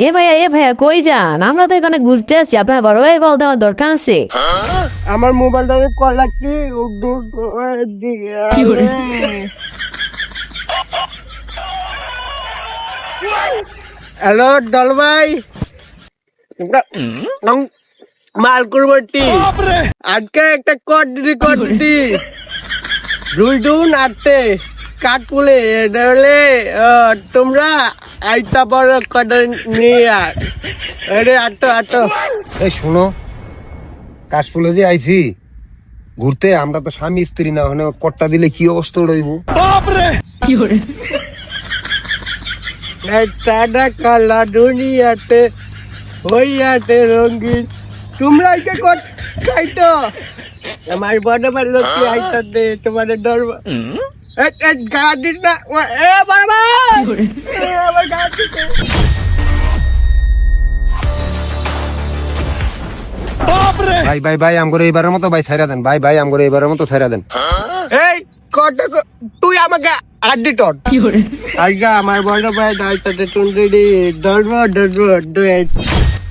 এ ভাইয়া কই যান? আমরা তো এখানে ঘুরতে আসছি, আপনার বড় ভাই বল দেওয়ার দরকার আছে। আমার মোবাইলটা কল লাগছি। হ্যালো ডল ভাই, মাল করবটি আজকে একটা কট দিদি 2-2 কাঠ পুলে ধরলে তোমরা আইতা বড় কট নিয়ে আরে আটো এই শোনো, কাশফুলে যে আইছি ঘুরতে, আমরা তো স্বামী স্ত্রী না, ওখানে কট্টা দিলে কি অবস্থা রইব? টাটা কালা দুনিয়াতে হইয়াতে রঙিন, তোমরা কে কট খাইতো আমার বড় বড় লোক আইতাতে তোমাদের ডর গাড়ি না এ বাবা আমার গাড়ি ভাই ভাই ভাই আমগরে এবারের মতো ভাই ছাইরা দেন, ভাই আমগরে এবারের মতো ছাইরা দেন। এই কত তুই আমাকে আড্ডি টট আজকে আমার বড় ভাই দাইতাতে তুমি ডরবো